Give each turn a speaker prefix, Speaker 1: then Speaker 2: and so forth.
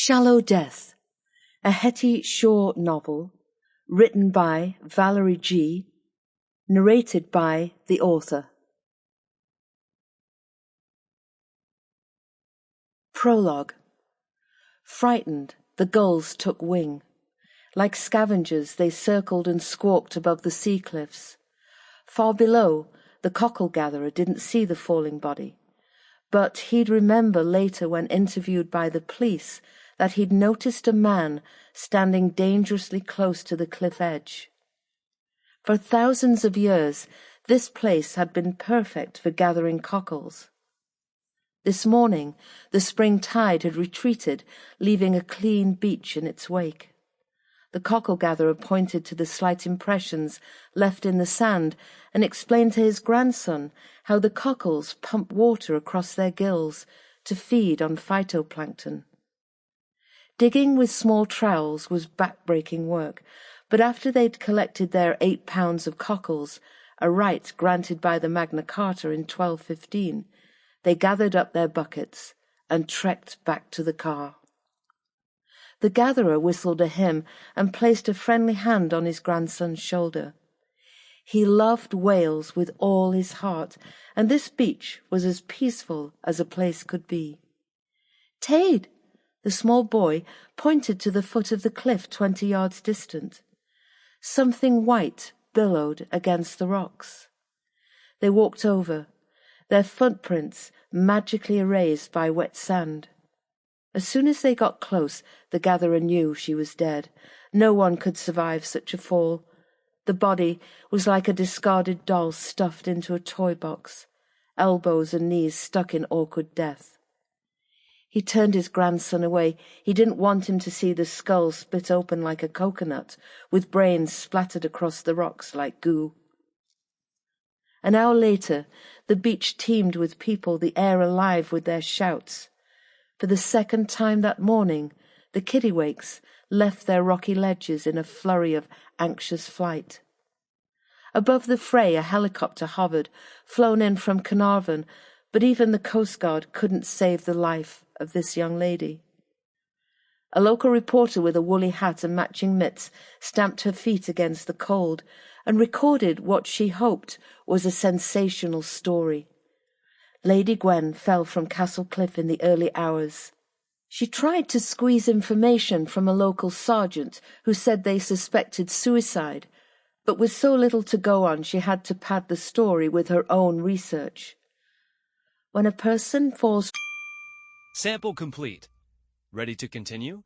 Speaker 1: Shallow Death, a Hettie Shaw novel, written by Valerie Gee, narrated by the author. Prologue. Frightened, the gulls took wing. Like scavengers, they circled and squawked above the sea cliffs. Far below, the cockle-gatherer didn't see the falling body, but he'd remember later when interviewed by the police that he'd noticed a man standing dangerously close to the cliff edge. For thousands of years, this place had been perfect for gathering cockles. This morning, the spring tide had retreated, leaving a clean beach in its wake. The cockle-gatherer pointed to the slight impressions left in the sand and explained to his grandson how the cockles pump water across their gills to feed on phytoplankton. Digging with small trowels was back-breaking work, but after they'd collected their 8 pounds of cockles, a right granted by the Magna Carta in 1215, they gathered up their buckets and trekked back to the car. The gatherer whistled a hymn and placed a friendly hand on his grandson's shoulder. He loved Wales with all his heart, and this beach was as peaceful as a place could be. "Tade!" The small boy pointed to the foot of the cliff 20 yards distant. Something white billowed against the rocks. They walked over, their footprints magically erased by wet sand. As soon as they got close, the gatherer knew she was dead. No one could survive such a fall. The body was like a discarded doll stuffed into a toy box, elbows and knees stuck in awkward death. He turned his grandson away. He didn't want him to see the skull split open like a coconut, with brains splattered across the rocks like goo. An hour later, the beach teemed with people, the air alive with their shouts. For the second time that morning, the kittiwakes left their rocky ledges in a flurry of anxious flight. Above the fray, a helicopter hovered, flown in from Carnarvon, but even the Coast Guard couldn't save the life of this young lady. A local reporter with a woolly hat and matching mitts stamped her feet against the cold and recorded what she hoped was a sensational story. Lady Gwen fell from Castle Cliff in the early hours. She tried to squeeze information from a local sergeant who said they suspected suicide, but with so little to go on she had to pad the story with her own research. When a person falls...
Speaker 2: Sample complete. Ready to continue?